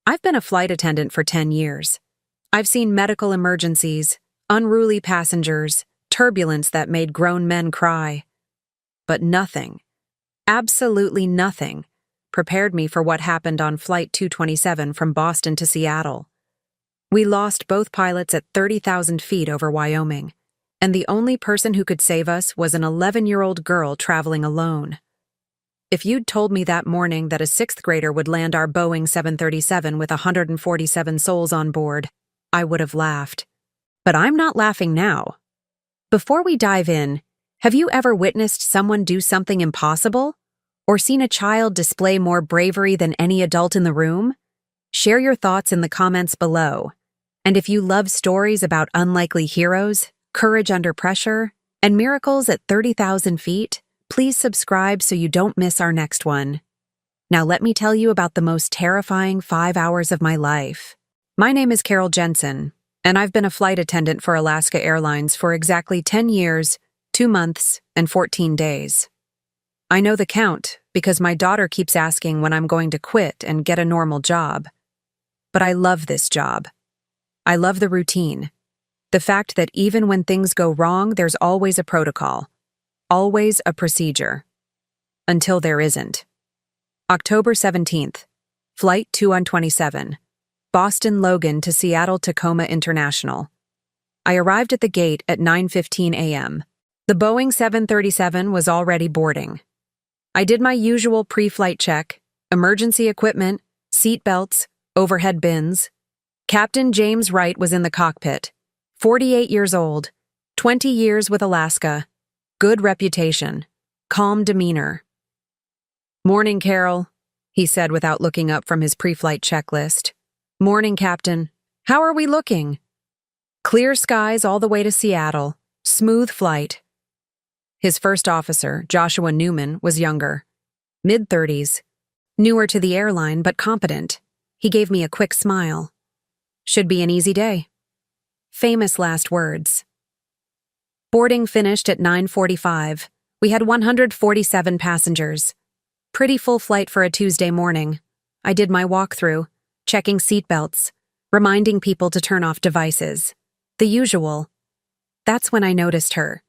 I've been a flight attendant for 10 years. I've seen medical emergencies, unruly passengers, turbulence that made grown men cry. But nothing, absolutely nothing, prepared me for what happened on Flight 227 from Boston to Seattle. We lost both pilots at 30,000 feet over Wyoming, and the only person who could save us was an 11-year-old girl traveling alone. If you'd told me that morning that a sixth grader would land our Boeing 737 with 147 souls on board, I would have laughed. But I'm not laughing now. Before we dive in, have you ever witnessed someone do something impossible? Or seen a child display more bravery than any adult in the room? Share your thoughts in the comments below. And if you love stories about unlikely heroes, courage under pressure, and miracles at 30,000 feet, please subscribe so you don't miss our next one. Now let me tell you about the most terrifying 5 hours of my life. My name is Carol Jensen, and I've been a flight attendant for Alaska Airlines for exactly 10 years, 2 months, and 14 days. I know the count because my daughter keeps asking when I'm going to quit and get a normal job. But I love this job. I love the routine. The fact that even when things go wrong, there's always a protocol. Always a procedure. Until there isn't. October 17th, Flight 227, Boston Logan to Seattle Tacoma International. I arrived at the gate at 9:15 a.m. The Boeing 737 was already boarding. I did my usual pre-flight check, emergency equipment, seat belts, overhead bins. Captain James Wright was in the cockpit, 48 years old, 20 years with Alaska. Good reputation. Calm demeanor. "Morning, Carol," he said without looking up from his pre-flight checklist. "Morning, Captain. How are we looking?" "Clear skies all the way to Seattle. Smooth flight." His first officer, Joshua Newman, was younger. Mid-30s. Newer to the airline, but competent. He gave me a quick smile. "Should be an easy day." Famous last words. Boarding finished at 9:45. We had 147 passengers. Pretty full flight for a Tuesday morning. I did my walkthrough, checking seatbelts, reminding people to turn off devices. The usual. That's when I noticed her.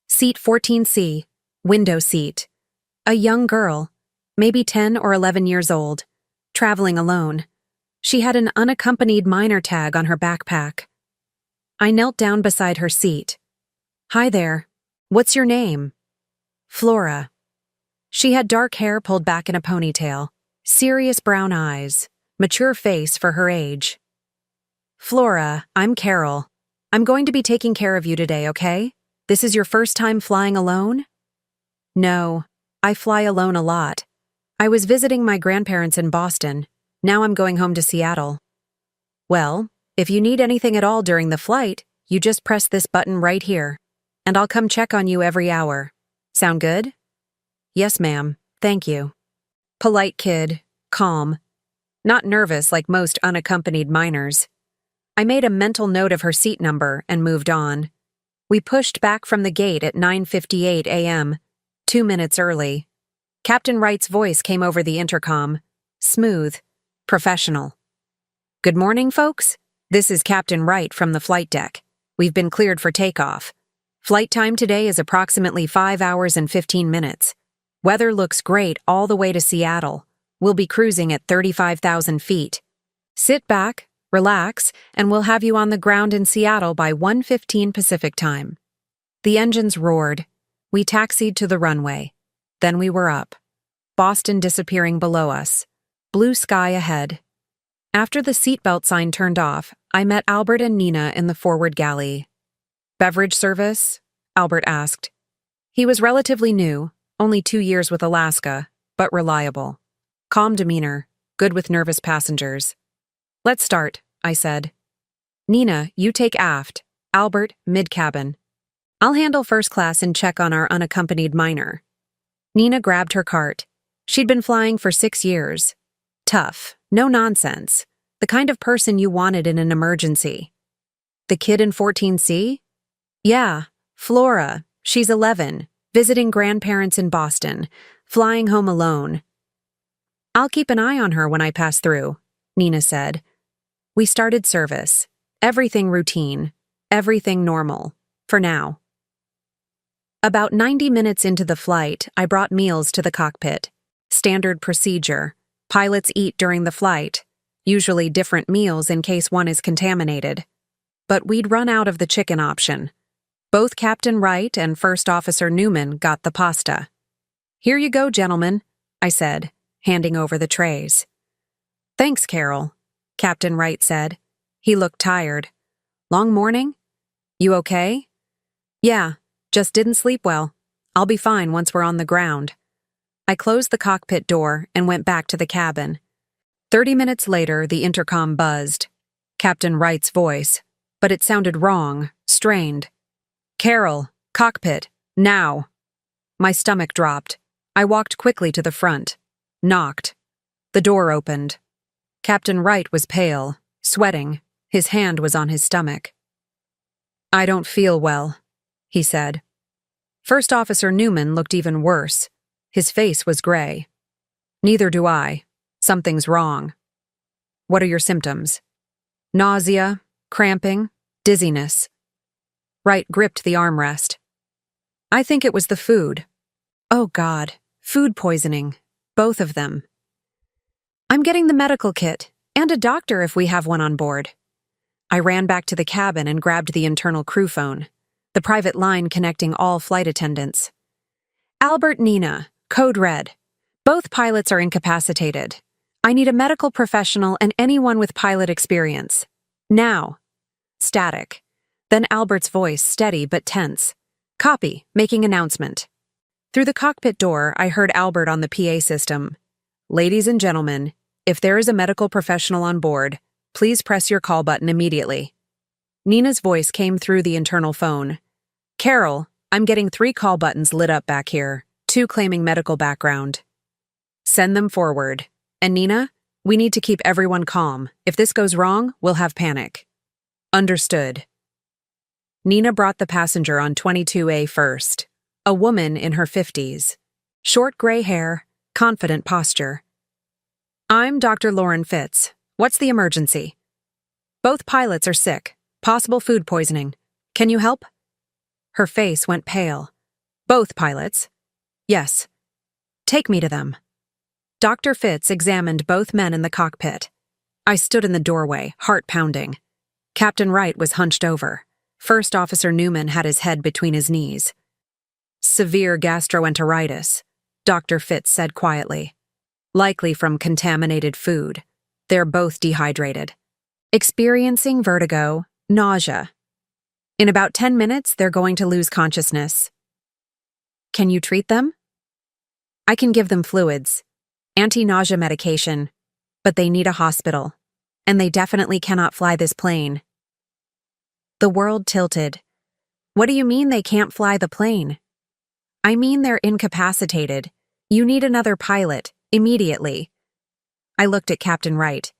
Seat 14C, window seat. A young girl, maybe 10 or 11 years old, traveling alone. She had an unaccompanied minor tag on her backpack. I knelt down beside her seat. "Hi there. What's your name?" "Flora." She had dark hair pulled back in a ponytail, serious brown eyes, mature face for her age. "Flora, I'm Carol. I'm going to be taking care of you today, okay? This is your first time flying alone?" "No, I fly alone a lot. I was visiting my grandparents in Boston. Now I'm going home to Seattle." "Well, if you need anything at all during the flight, you just press this button right here. And I'll come check on you every hour. Sound good?" "Yes, ma'am. Thank you." Polite kid, calm. Not nervous like most unaccompanied minors. I made a mental note of her seat number and moved on. We pushed back from the gate at 9:58 a.m., 2 minutes early. Captain Wright's voice came over the intercom. Smooth. Professional. "Good morning, folks. This is Captain Wright from the flight deck. We've been cleared for takeoff. Flight time today is approximately 5 hours and 15 minutes. Weather looks great all the way to Seattle. We'll be cruising at 35,000 feet. Sit back, relax, and we'll have you on the ground in Seattle by 1:15 Pacific time." The engines roared. We taxied to the runway. Then we were up. Boston disappearing below us. Blue sky ahead. After the seatbelt sign turned off, I met Albert and Nina in the forward galley. "Beverage service?" Albert asked. He was relatively new, only 2 years with Alaska, but reliable. Calm demeanor, good with nervous passengers. "Let's start," I said. "Nina, you take aft. Albert, mid-cabin. I'll handle first class and check on our unaccompanied minor." Nina grabbed her cart. She'd been flying for 6 years. Tough, no nonsense, the kind of person you wanted in an emergency. "The kid in 14C? "Yeah, Flora. She's 11, visiting grandparents in Boston, flying home alone. I'll keep an eye on her when I pass through. Nina said. We started service. Everything routine. Everything normal. For now. About 90 minutes into the flight, I brought meals to the cockpit. Standard procedure. Pilots eat during the flight, usually different meals in case one is contaminated. But we'd run out of the chicken option. Both Captain Wright and First Officer Newman got the pasta. Here you go, gentlemen, I said, handing over the trays. Thanks, Carol, Captain Wright said. He looked tired. Long morning? You okay? Yeah, just didn't sleep well. I'll be fine once we're on the ground. I closed the cockpit door and went back to the cabin. 30 minutes later, the intercom buzzed. Captain Wright's voice, but it sounded wrong, strained. Carol, cockpit, now. My stomach dropped. I walked quickly to the front. Knocked. The door opened. Captain Wright was pale, sweating. His hand was on his stomach. I don't feel well, he said. First Officer Newman looked even worse. His face was gray. Neither do I. Something's wrong. What are your symptoms? Nausea, cramping, dizziness. Wright gripped the armrest. I think it was the food. Oh God, food poisoning. Both of them. I'm getting the medical kit, and a doctor if we have one on board. I ran back to the cabin and grabbed the internal crew phone, the private line connecting all flight attendants. Albert, Nina, code red. Both pilots are incapacitated. I need a medical professional and anyone with pilot experience. Now. Static. Then Albert's voice, steady but tense. Copy, making announcement. Through the cockpit door, I heard Albert on the PA system. Ladies and gentlemen, if there is a medical professional on board, please press your call button immediately. Nina's voice came through the internal phone. Carol, I'm getting 3 call buttons lit up back here, 2 claiming medical background. Send them forward. And Nina, we need to keep everyone calm. If this goes wrong, we'll have panic. Understood. Nina brought the passenger on 22A first, a woman in her 50s. Short gray hair, confident posture. I'm Dr. Lauren Fitz. What's the emergency? Both pilots are sick. Possible food poisoning. Can you help? Her face went pale. Both pilots? Yes. Take me to them. Dr. Fitz examined both men in the cockpit. I stood in the doorway, heart pounding. Captain Wright was hunched over. First Officer Newman had his head between his knees. Severe gastroenteritis, Dr. Fitz said quietly. Likely from contaminated food. They're both dehydrated. Experiencing vertigo, nausea. In about 10 minutes, they're going to lose consciousness. Can you treat them? I can give them fluids, anti-nausea medication, but they need a hospital, and they definitely cannot fly this plane. The world tilted. What do you mean they can't fly the plane? I mean they're incapacitated. You need another pilot, immediately. I looked at Captain Wright.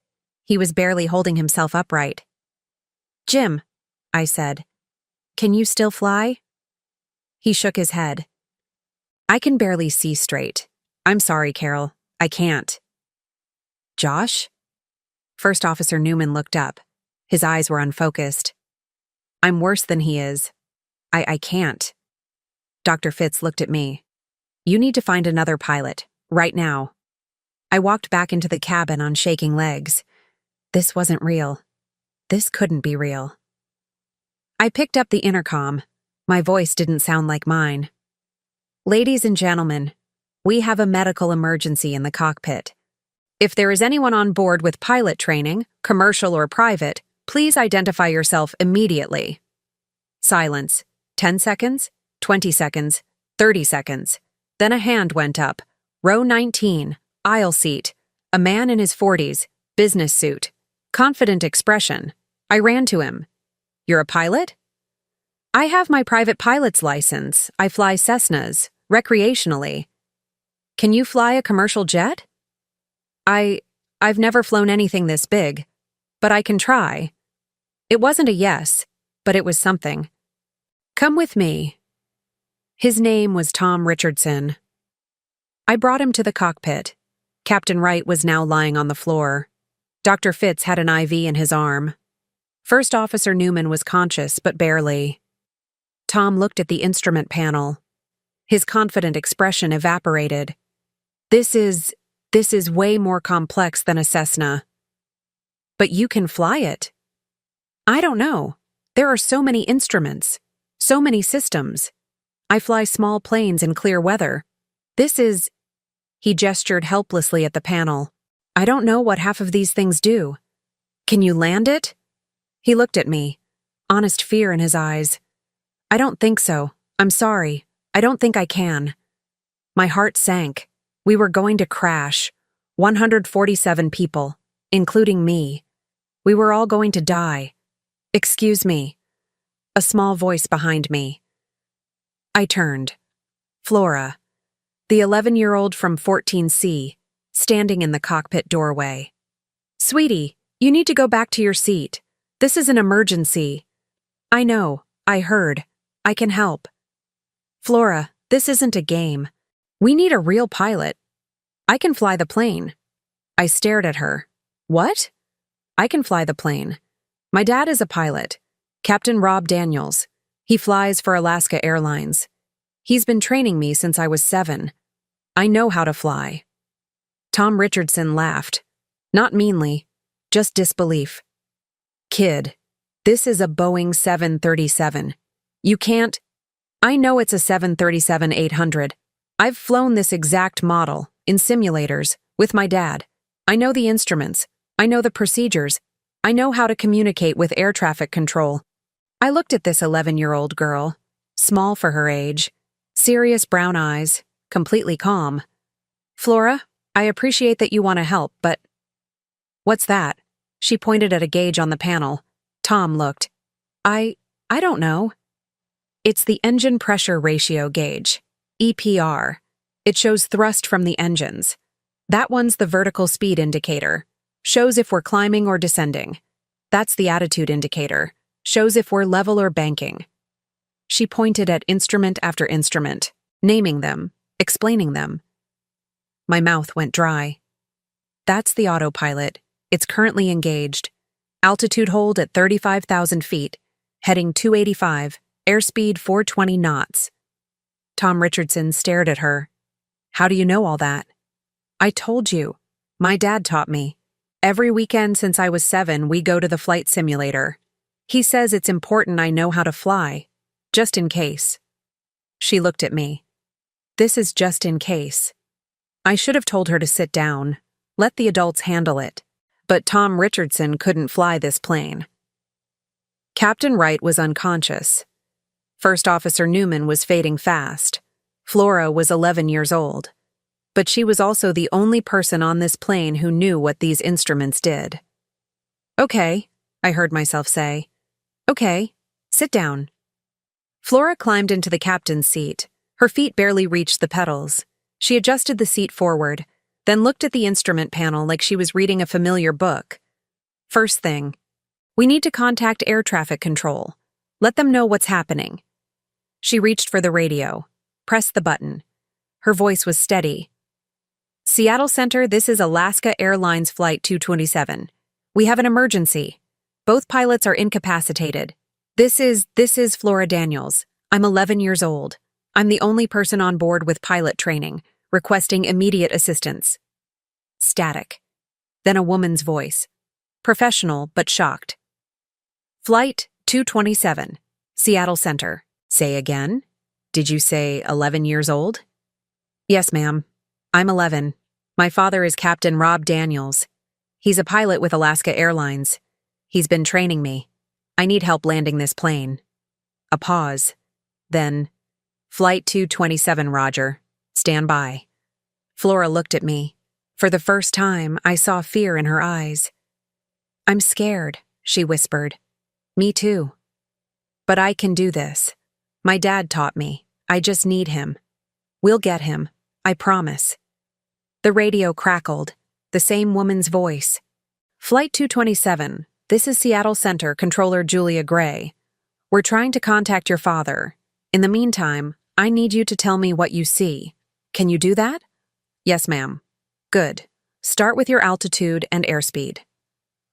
He was barely holding himself upright. Jim, I said, can you still fly? He shook his head. I can barely see straight. I'm sorry, Carol. I can't. Josh? First Officer Newman looked up. His eyes were unfocused. I'm worse than he is. I can't. Dr. Fitz looked at me. You need to find another pilot, right now. I walked back into the cabin on shaking legs. This wasn't real. This couldn't be real. I picked up the intercom. My voice didn't sound like mine. Ladies and gentlemen, we have a medical emergency in the cockpit. If there is anyone on board with pilot training, commercial or private, please identify yourself immediately. Silence. 10 seconds, 20 seconds, 30 seconds. Then a hand went up. Row 19, aisle seat. A man in his 40s, business suit. Confident expression. I ran to him. You're a pilot? I have my private pilot's license. I fly Cessnas, recreationally. Can you fly a commercial jet? I've never flown anything this big, but I can try. It wasn't a yes, but it was something. Come with me. His name was Tom Richardson. I brought him to the cockpit. Captain Wright was now lying on the floor. Dr. Fitz had an IV in his arm. First Officer Newman was conscious, but barely. Tom looked at the instrument panel. His confident expression evaporated. This is way more complex than a Cessna. But you can fly it. I don't know. There are so many instruments, so many systems. I fly small planes in clear weather. He gestured helplessly at the panel. I don't know what half of these things do. Can you land it? He looked at me, honest fear in his eyes. I don't think so. I'm sorry. I don't think I can. My heart sank. We were going to crash. 147 people, including me. We were all going to die. Excuse me. A small voice behind me. I turned. Flora, the 11-year-old from 14C, standing in the cockpit doorway. Sweetie, you need to go back to your seat. This is an emergency. I know. I heard. I can help. Flora, this isn't a game. We need a real pilot. I can fly the plane. I stared at her. What? I can fly the plane. My dad is a pilot. Captain Rob Daniels. He flies for Alaska Airlines. He's been training me since I was 7. I know how to fly. Tom Richardson laughed. Not meanly, just disbelief. Kid, this is a Boeing 737. You can't. I know it's a 737-800. I've flown this exact model, in simulators, with my dad. I know the instruments. I know the procedures. I know how to communicate with air traffic control. I looked at this 11-year-old girl, small for her age, serious brown eyes, completely calm. Flora, I appreciate that you want to help, but... What's that? She pointed at a gauge on the panel. Tom looked. I don't know. It's the engine pressure ratio gauge, EPR. It shows thrust from the engines. That one's the vertical speed indicator. Shows if we're climbing or descending. That's the attitude indicator. Shows if we're level or banking. She pointed at instrument after instrument, naming them, explaining them. My mouth went dry. That's the autopilot. It's currently engaged. Altitude hold at 35,000 feet. Heading 285. Airspeed 420 knots. Tom Richardson stared at her. How do you know all that? I told you. My dad taught me. Every weekend since I was 7, we go to the flight simulator. He says it's important I know how to fly, just in case. She looked at me. This is just in case. I should have told her to sit down. Let the adults handle it. But Tom Richardson couldn't fly this plane. Captain Wright was unconscious. First Officer Newman was fading fast. Flora was 11 years old. But she was also the only person on this plane who knew what these instruments did. Okay, I heard myself say. Okay, sit down. Flora climbed into the captain's seat. Her feet barely reached the pedals. She adjusted the seat forward, then looked at the instrument panel like she was reading a familiar book. First thing, we need to contact air traffic control. Let them know what's happening. She reached for the radio, pressed the button. Her voice was steady. Seattle Center, this is Alaska Airlines Flight 227. We have an emergency. Both pilots are incapacitated. This is Flora Daniels. I'm 11 years old. I'm the only person on board with pilot training, requesting immediate assistance. Static. Then a woman's voice. Professional, but shocked. Flight 227, Seattle Center. Say again? Did you say 11 years old? Yes, ma'am. I'm 11. My father is Captain Rob Daniels. He's a pilot with Alaska Airlines. He's been training me. I need help landing this plane. A pause. Then, Flight 227, Roger. Stand by. Flora looked at me. For the first time, I saw fear in her eyes. I'm scared, she whispered. Me too. But I can do this. My dad taught me. I just need him. We'll get him. I promise. The radio crackled. The same woman's voice. Flight 227, this is Seattle Center Controller Julia Gray. We're trying to contact your father. In the meantime, I need you to tell me what you see. Can you do that? Yes, ma'am. Good. Start with your altitude and airspeed.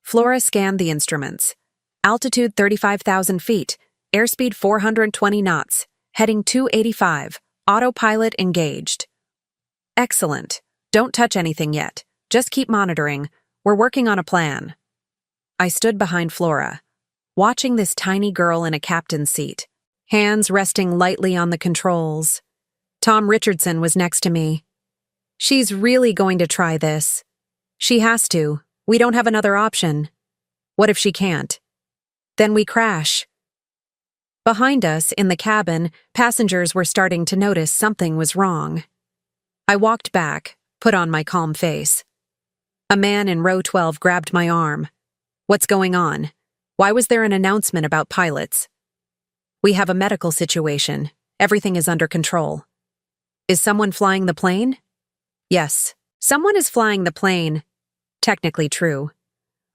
Flora scanned the instruments. Altitude 35,000 feet, airspeed 420 knots, heading 285, autopilot engaged. Excellent. Don't touch anything yet. Just keep monitoring. We're working on a plan. I stood behind Flora, watching this tiny girl in a captain's seat, hands resting lightly on the controls. Tom Richardson was next to me. She's really going to try this. She has to. We don't have another option. What if she can't? Then we crash. Behind us, in the cabin, passengers were starting to notice something was wrong. I walked back, put on my calm face. A man in row 12 grabbed my arm. What's going on? Why was there an announcement about pilots? We have a medical situation. Everything is under control. Is someone flying the plane? Yes, someone is flying the plane. Technically true.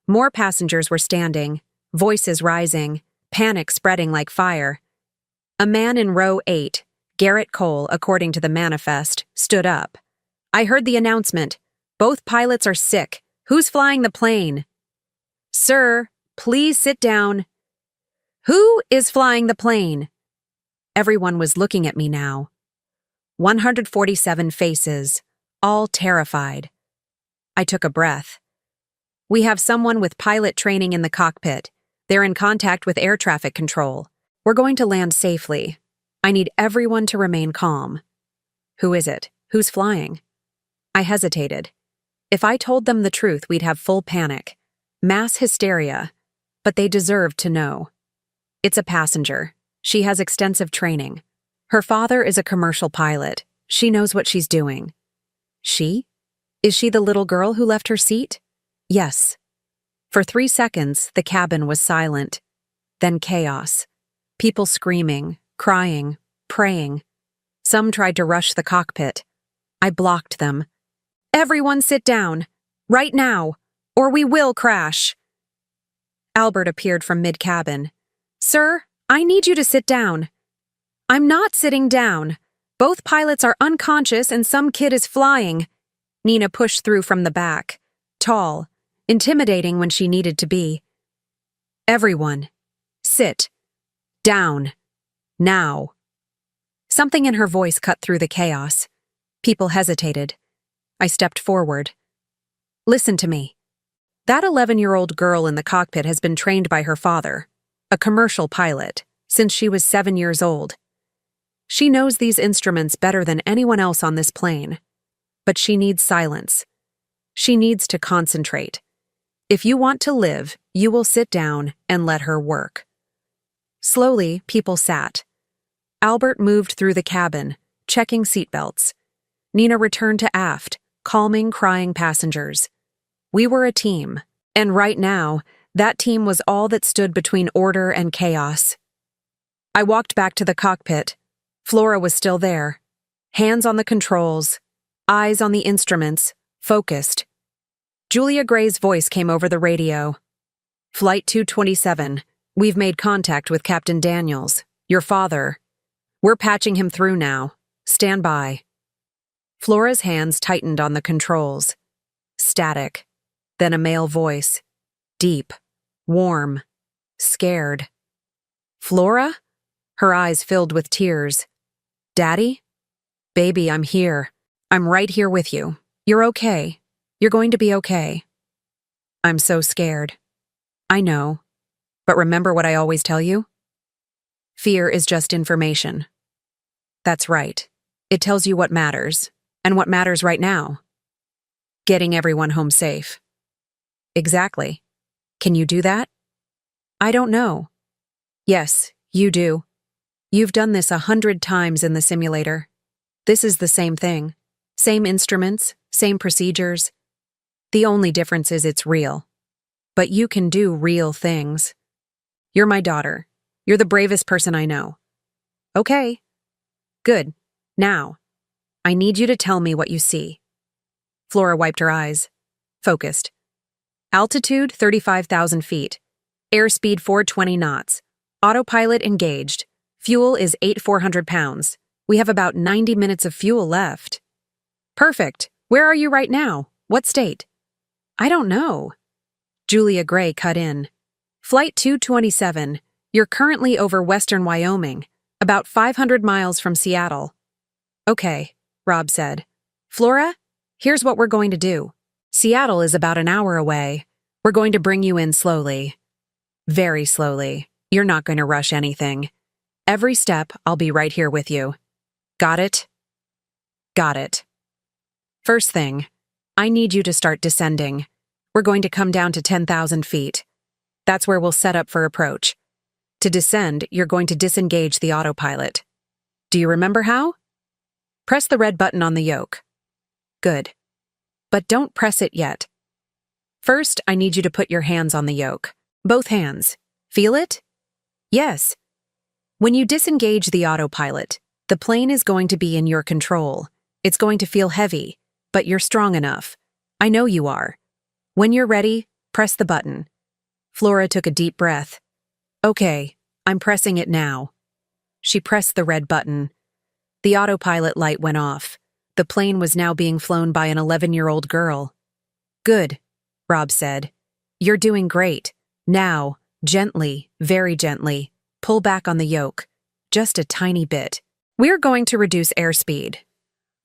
More passengers were standing, voices rising, panic spreading like fire. A man in row 8, Garrett Cole, according to the manifest, stood up. I heard the announcement. Both pilots are sick. Who's flying the plane? Sir, please sit down. Who is flying the plane? Everyone was looking at me now. 147 faces, all terrified. I took a breath. We have someone with pilot training in the cockpit. They're in contact with air traffic control. We're going to land safely. I need everyone to remain calm. Who is it? Who's flying? I hesitated. If I told them the truth, we'd have full panic. Mass hysteria. But they deserved to know. It's a passenger. She has extensive training. Her father is a commercial pilot. She knows what she's doing. She? Is she the little girl who left her seat? Yes. For 3 seconds, the cabin was silent. Then chaos. People screaming, crying, praying. Some tried to rush the cockpit. I blocked them. Everyone sit down. Right now. Or we will crash. Albert appeared from mid-cabin. Sir, I need you to sit down. I'm not sitting down. Both pilots are unconscious and some kid is flying. Nina pushed through from the back. Tall, intimidating when she needed to be. Everyone, sit. Down. Now. Something in her voice cut through the chaos. People hesitated. I stepped forward. Listen to me. That 11-year-old girl in the cockpit has been trained by her father, a commercial pilot, since she was 7 years old. She knows these instruments better than anyone else on this plane. But she needs silence. She needs to concentrate. If you want to live, you will sit down and let her work. Slowly, people sat. Albert moved through the cabin, checking seatbelts. Nina returned to aft, calming crying passengers. We were a team, and right now, that team was all that stood between order and chaos. I walked back to the cockpit. Flora was still there. Hands on the controls, eyes on the instruments, focused. Julia Gray's voice came over the radio. Flight 227, we've made contact with Captain Daniels, your father. We're patching him through now. Stand by. Flora's hands tightened on the controls. Static. Then a male voice. Deep. Warm. Scared. Flora? Her eyes filled with tears. Daddy? Baby, I'm here. I'm right here with you. You're okay. You're going to be okay. I'm so scared. I know. But remember what I always tell you? Fear is just information. That's right. It tells you what matters, and what matters right now. Getting everyone home safe. Exactly. Can you do that? I don't know. Yes, you do. You've done this 100 times in the simulator. This is the same thing. Same instruments, same procedures. The only difference is it's real. But you can do real things. You're my daughter. You're the bravest person I know. Okay. Good. Now, I need you to tell me what you see. Flora wiped her eyes. Focused. Altitude 35,000 feet. Airspeed 420 knots. Autopilot engaged. Fuel is 8,400 pounds. We have about 90 minutes of fuel left. Perfect. Where are you right now? What state? I don't know. Julia Gray cut in. Flight 227, you're currently over western Wyoming, about 500 miles from Seattle. Okay, Rob said. Flora, here's what we're going to do. Seattle is about an hour away. We're going to bring you in slowly. Very slowly. You're not going to rush anything. Every step, I'll be right here with you. Got it? Got it. First thing, I need you to start descending. We're going to come down to 10,000 feet. That's where we'll set up for approach. To descend, you're going to disengage the autopilot. Do you remember how? Press the red button on the yoke. Good. But don't press it yet. First, I need you to put your hands on the yoke. Both hands. Feel it? Yes. When you disengage the autopilot, the plane is going to be in your control. It's going to feel heavy, but you're strong enough. I know you are. When you're ready, press the button. Flora took a deep breath. Okay, I'm pressing it now. She pressed the red button. The autopilot light went off. The plane was now being flown by an 11-year-old girl. Good, Rob said. You're doing great. Now, gently, very gently, pull back on the yoke. Just a tiny bit. We're going to reduce airspeed.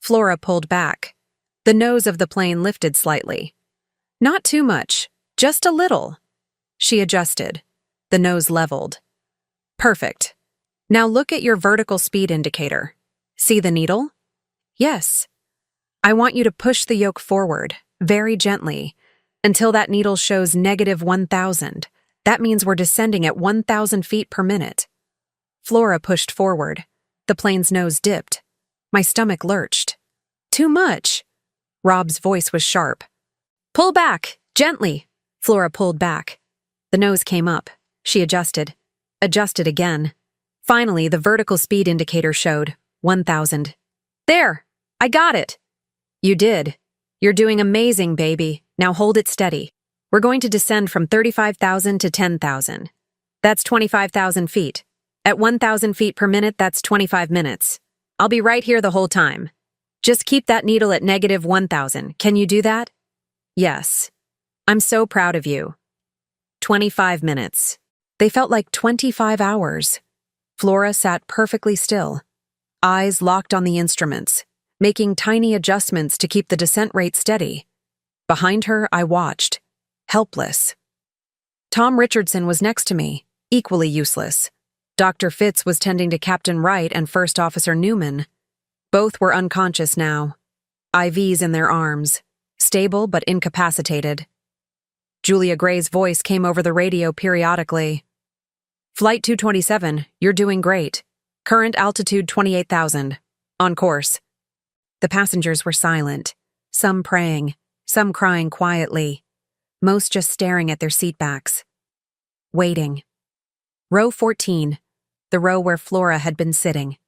Flora pulled back. The nose of the plane lifted slightly. Not too much, just a little. She adjusted. The nose leveled. Perfect. Now look at your vertical speed indicator. See the needle? Yes. I want you to push the yoke forward, very gently, until that needle shows -1,000. That means we're descending at 1,000 feet per minute. Flora pushed forward. The plane's nose dipped. My stomach lurched. Too much. Rob's voice was sharp. Pull back, gently. Flora pulled back. The nose came up. She adjusted. Adjusted again. Finally, the vertical speed indicator showed 1,000. There! I got it! You did. You're doing amazing, baby. Now hold it steady. We're going to descend from 35,000 to 10,000. That's 25,000 feet. At 1,000 feet per minute, that's 25 minutes. I'll be right here the whole time. Just keep that needle at -1,000. Can you do that? Yes. I'm so proud of you. 25 minutes. They felt like 25 hours. Flora sat perfectly still, eyes locked on the instruments, making tiny adjustments to keep the descent rate steady. Behind her, I watched, helpless. Tom Richardson was next to me, equally useless. Dr. Fitz was tending to Captain Wright and First Officer Newman. Both were unconscious now, IVs in their arms, stable but incapacitated. Julia Gray's voice came over the radio periodically. Flight 227, you're doing great. Current altitude 28,000. On course. The passengers were silent, some praying, some crying quietly, most just staring at their seatbacks. Waiting. Row 14, the row where Flora had been sitting.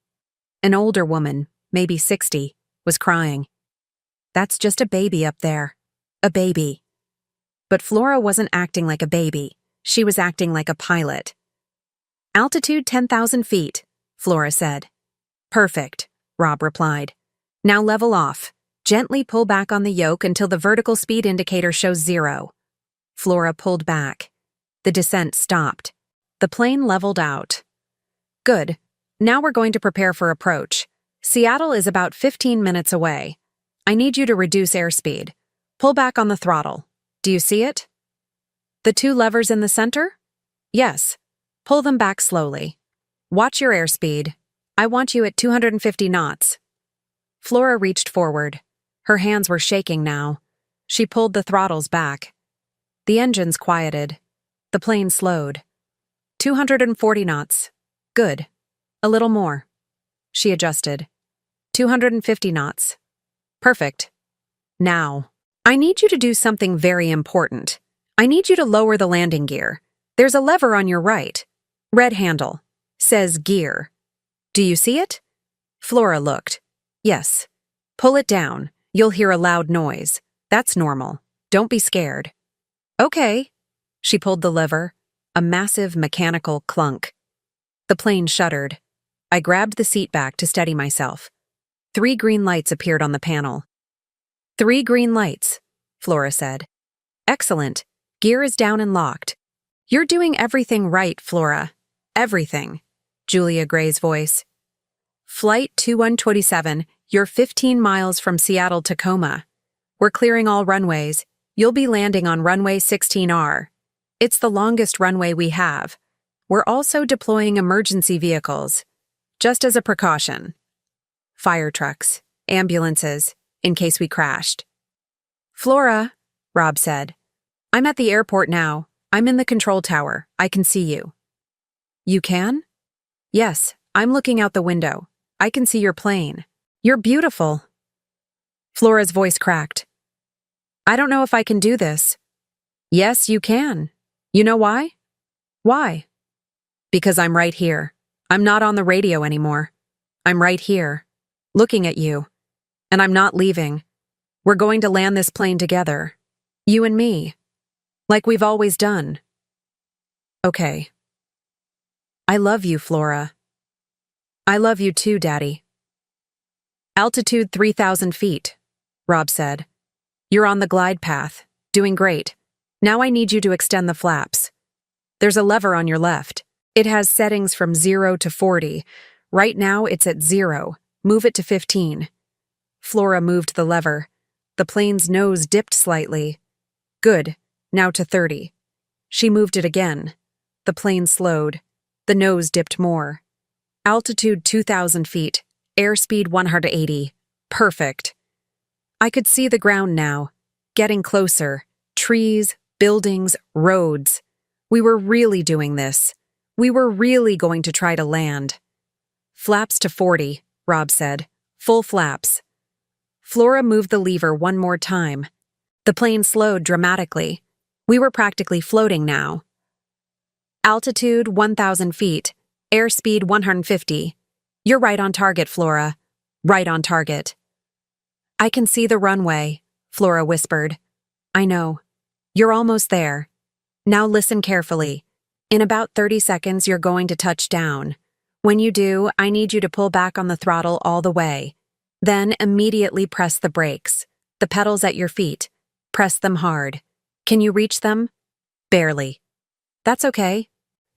An older woman, maybe 60, was crying. That's just a baby up there. A baby. But Flora wasn't acting like a baby. She was acting like a pilot. Altitude 10,000 feet, Flora said. Perfect, Rob replied. Now level off. Gently pull back on the yoke until the vertical speed indicator shows 0. Flora pulled back. The descent stopped. The plane leveled out. Good. Now we're going to prepare for approach. Seattle is about 15 minutes away. I need you to reduce airspeed. Pull back on the throttle. Do you see it? The two levers in the center? Yes. Pull them back slowly. Watch your airspeed. I want you at 250 knots. Flora reached forward. Her hands were shaking now. She pulled the throttles back. The engines quieted. The plane slowed. 240 knots. Good. A little more. She adjusted. 250 knots. Perfect. Now, I need you to do something very important. I need you to lower the landing gear. There's a lever on your right. Red handle. Says gear. Do you see it? Flora looked. Yes. Pull it down. You'll hear a loud noise. That's normal. Don't be scared. Okay. She pulled the lever. A massive mechanical clunk. The plane shuddered. I grabbed the seat back to steady myself. 3 green lights appeared on the panel. 3 green lights, Flora said. Excellent. Gear is down and locked. You're doing everything right, Flora. Everything. Julia Gray's voice. Flight 2127, you're 15 miles from Seattle, Tacoma. We're clearing all runways. You'll be landing on runway 16R. It's the longest runway we have. We're also deploying emergency vehicles, just as a precaution. Fire trucks, ambulances, in case we crashed. Flora, Rob said. I'm at the airport now. I'm in the control tower. I can see you. You can? Yes, I'm looking out the window. I can see your plane. You're beautiful. Flora's voice cracked. I don't know if I can do this. Yes, you can. You know why? Why? Because I'm right here. I'm not on the radio anymore. I'm right here, looking at you. And I'm not leaving. We're going to land this plane together. You and me. Like we've always done. Okay. I love you, Flora. I love you too, Daddy. Altitude 3,000 feet, Rob said. You're on the glide path, doing great. Now I need you to extend the flaps. There's a lever on your left. It has settings from 0 to 40. Right now it's at 0. Move it to 15. Flora moved the lever. The plane's nose dipped slightly. Good. Now to 30. She moved it again. The plane slowed. The nose dipped more. Altitude 2,000 feet. Airspeed 180. Perfect. I could see the ground now. Getting closer. Trees, buildings, roads. We were really doing this. We were really going to try to land. Flaps to 40, Rob said. Full flaps. Flora moved the lever one more time. The plane slowed dramatically. We were practically floating now. Altitude 1,000 feet. Airspeed 150. You're right on target, Flora. Right on target. I can see the runway, Flora whispered. I know. You're almost there. Now listen carefully. In about 30 seconds, you're going to touch down. When you do, I need you to pull back on the throttle all the way. Then immediately press the brakes. The pedals at your feet. Press them hard. Can you reach them? Barely. That's okay.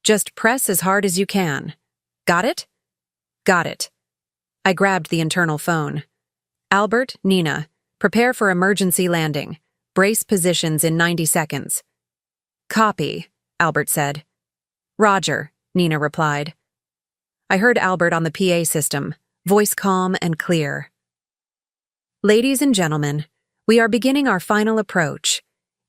Just press as hard as you can. Got it? Got it. I grabbed the internal phone. Albert, Nina, prepare for emergency landing. Brace positions in 90 seconds. Copy, Albert said. Roger, Nina replied. I heard Albert on the PA system, voice calm and clear. Ladies and gentlemen, we are beginning our final approach.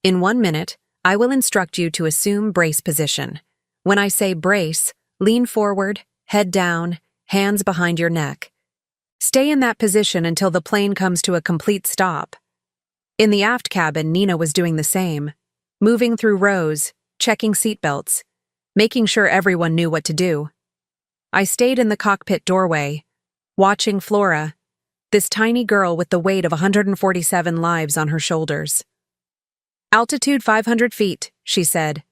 In 1 minute, I will instruct you to assume brace position. When I say brace, lean forward, head down, hands behind your neck. Stay in that position until the plane comes to a complete stop. In the aft cabin, Nina was doing the same, moving through rows, checking seatbelts, making sure everyone knew what to do. I stayed in the cockpit doorway, watching Flora, this tiny girl with the weight of 147 lives on her shoulders. Altitude 500 feet, she said.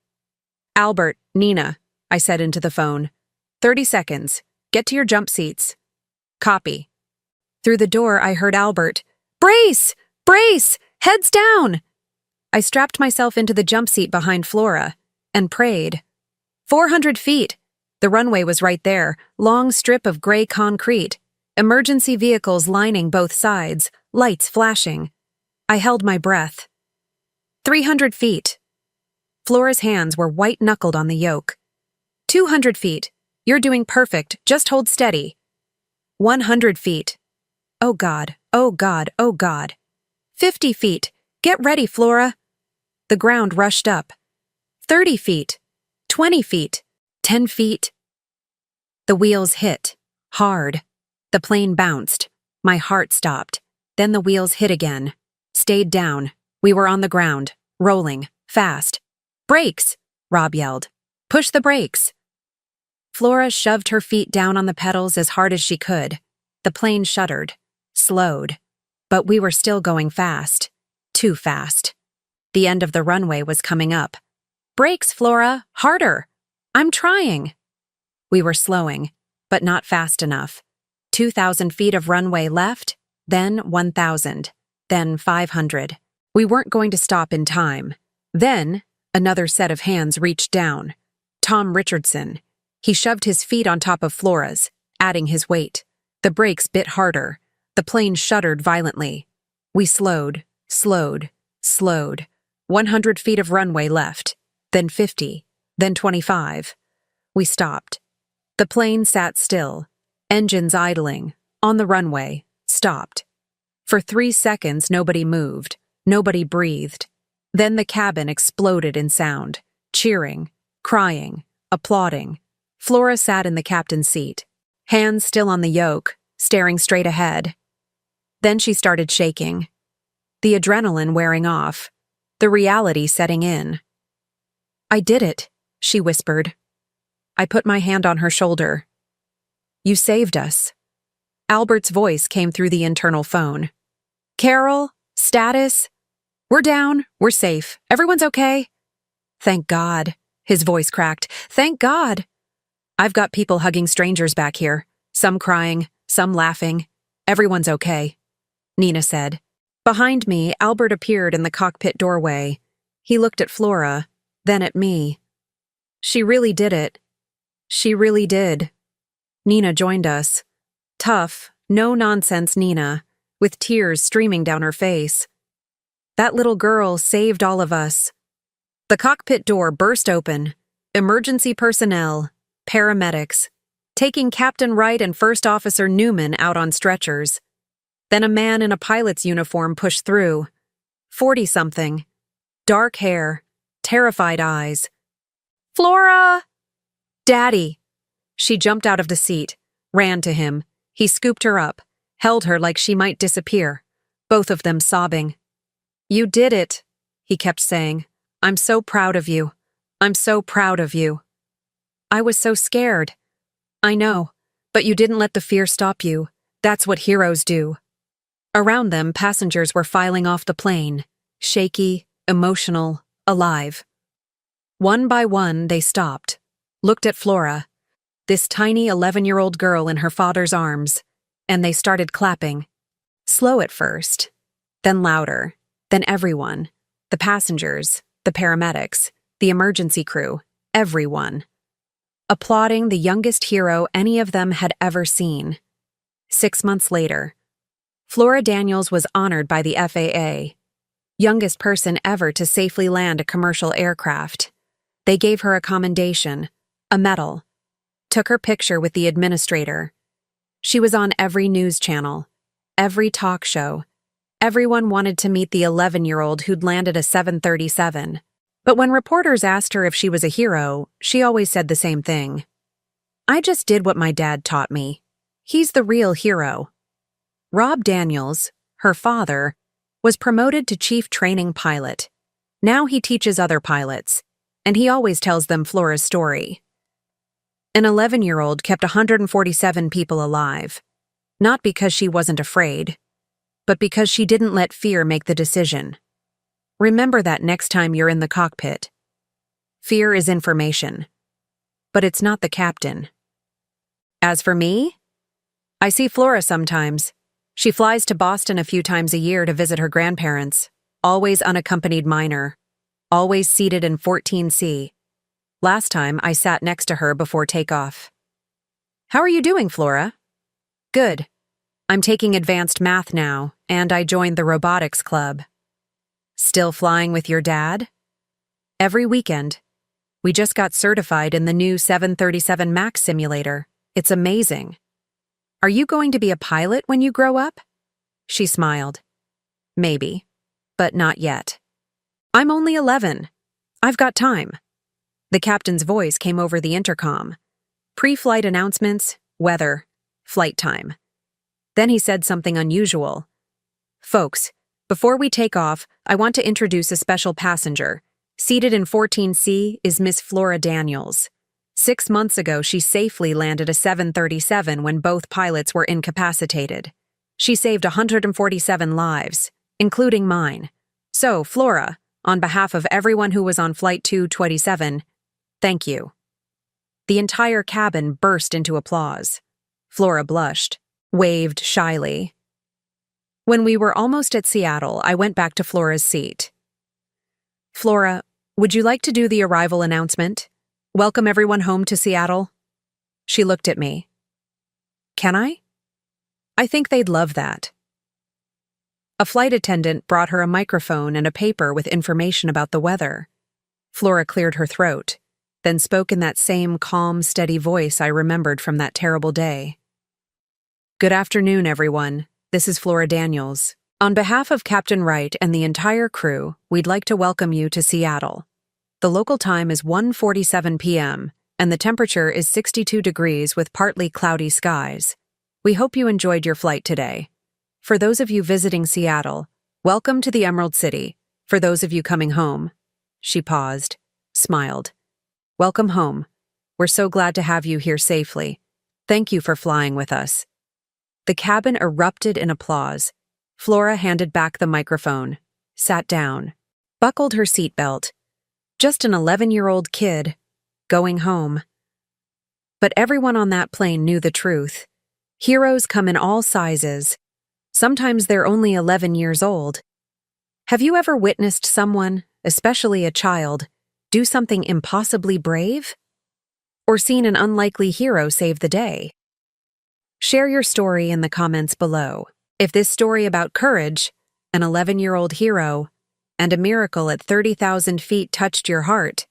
Albert, Nina, I said into the phone. 30 seconds. Get to your jump seats. Copy. Through the door, I heard Albert. Brace! Brace! Heads down! I strapped myself into the jump seat behind Flora and prayed. 400 feet. The runway was right there, long strip of gray concrete. Emergency vehicles lining both sides, lights flashing. I held my breath. 300 feet. Flora's hands were white-knuckled on the yoke. 200 feet. You're doing perfect. Just hold steady. 100 feet. Oh God, oh God, oh God. 50 feet. Get ready, Flora. The ground rushed up. 30 feet. 20 feet. 10 feet. The wheels hit. Hard. The plane bounced. My heart stopped. Then the wheels hit again. Stayed down. We were on the ground. Rolling. Fast. Brakes! Rob yelled. Push the brakes. Flora shoved her feet down on the pedals as hard as she could. The plane shuddered. Slowed. But we were still going fast. Too fast. The end of the runway was coming up. Brakes, Flora! Harder! I'm trying! We were slowing, but not fast enough. 2,000 feet of runway left, then 1,000, then 500. We weren't going to stop in time. Then, Another set of hands reached down. Tom Richardson. He shoved his feet on top of Flora's, adding his weight. The brakes bit harder. The plane shuddered violently. We slowed. 100 feet of runway left, then 50, then 25. We stopped. The plane sat still, engines idling, on the runway, stopped. For 3 seconds, nobody moved, nobody breathed. Then the cabin exploded in sound, cheering, crying, applauding. Flora sat in the captain's seat, hands still on the yoke, staring straight ahead. Then she started shaking. The adrenaline wearing off, the reality setting in. "I did it," she whispered. I put my hand on her shoulder. "You saved us." Albert's voice came through the internal phone. "Carol, status? We're down, we're safe, everyone's okay." "Thank God," his voice cracked. "Thank God." "I've got people hugging strangers back here, some crying, some laughing. Everyone's okay," Nina said. Behind me, Albert appeared in the cockpit doorway. He looked at Flora, then at me. "She really did it. She really did." Nina joined us. Tough, no-nonsense Nina, with tears streaming down her face. "That little girl saved all of us." The cockpit door burst open. Emergency personnel, paramedics, taking Captain Wright and First Officer Newman out on stretchers. Then a man in a pilot's uniform pushed through. 40-something. Dark hair, terrified eyes. "Flora!" "Daddy!" She jumped out of the seat, ran to him. He scooped her up, held her like she might disappear, both of them sobbing. "You did it," he kept saying. "I'm so proud of you. I'm so proud of you." I was so scared. "I know, but you didn't let the fear stop you. That's what heroes do." Around them, passengers were filing off the plane, shaky, emotional, alive. One by one, they stopped, looked at Flora, this tiny 11-year-old girl in her father's arms, and they started clapping. Slow at first, then louder, then everyone, the passengers, the paramedics, the emergency crew, everyone. Applauding the youngest hero any of them had ever seen. 6 months later, Flora Daniels was honored by the FAA, youngest person ever to safely land a commercial aircraft. They gave her a commendation, a medal, took her picture with the administrator. She was on every news channel, every talk show. Everyone wanted to meet the 11-year-old who'd landed a 737. But when reporters asked her if she was a hero, she always said the same thing. "I just did what my dad taught me. He's the real hero." Rob Daniels, her father, was promoted to chief training pilot. Now he teaches other pilots, and he always tells them Flora's story. An 11-year-old kept 147 people alive, not because she wasn't afraid, but because she didn't let fear make the decision. Remember that next time you're in the cockpit. Fear is information, but it's not the captain. As for me, I see Flora sometimes. She flies to Boston a few times a year to visit her grandparents, always unaccompanied minor, always seated in 14C. Last time, I sat next to her before takeoff. "How are you doing, Flora?" "Good. I'm taking advanced math now, and I joined the robotics club." "Still flying with your dad?" "Every weekend. We just got certified in the new 737 MAX simulator. It's amazing." "Are you going to be a pilot when you grow up?" She smiled. "Maybe, but not yet. I'm only 11. I've got time." The captain's voice came over the intercom. Pre-flight announcements, weather, flight time. Then he said something unusual. "Folks, before we take off, I want to introduce a special passenger. Seated in 14C is Miss Flora Daniels. 6 months ago, she safely landed a 737 when both pilots were incapacitated. She saved 147 lives, including mine. So, Flora, on behalf of everyone who was on Flight 227, thank you." The entire cabin burst into applause. Flora blushed, waved shyly. When we were almost at Seattle, I went back to Flora's seat. "Flora, Would you like to do the arrival announcement? Welcome everyone home to Seattle. She looked at me. Can I? I think they'd love that. A flight attendant brought her a microphone and a paper with information about the weather. Flora cleared her throat, then spoke in that same calm, steady voice I remembered from that terrible day. Good afternoon, everyone. This is Flora Daniels. On behalf of Captain Wright and the entire crew, we'd like to welcome you to Seattle. The local time is 1:47 p.m., and the temperature is 62 degrees with partly cloudy skies. We hope you enjoyed your flight today. For those of you visiting Seattle, welcome to the Emerald City. For those of you coming home, she paused, smiled. Welcome home. We're so glad to have you here safely. Thank you for flying with us. The cabin erupted in applause. Flora handed back the microphone, sat down, buckled her seatbelt. Just an 11-year-old kid, going home. But everyone on that plane knew the truth. Heroes come in all sizes. Sometimes they're only 11 years old. Have you ever witnessed someone, especially a child, do something impossibly brave? Or seen an unlikely hero save the day? Share your story in the comments below. If this story about courage, an 11-year-old hero, and a miracle at 30,000 feet touched your heart,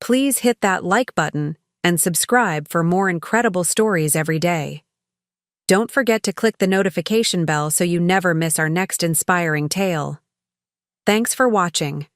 please hit that like button and subscribe for more incredible stories every day. Don't forget to click the notification bell so you never miss our next inspiring tale. Thanks for watching.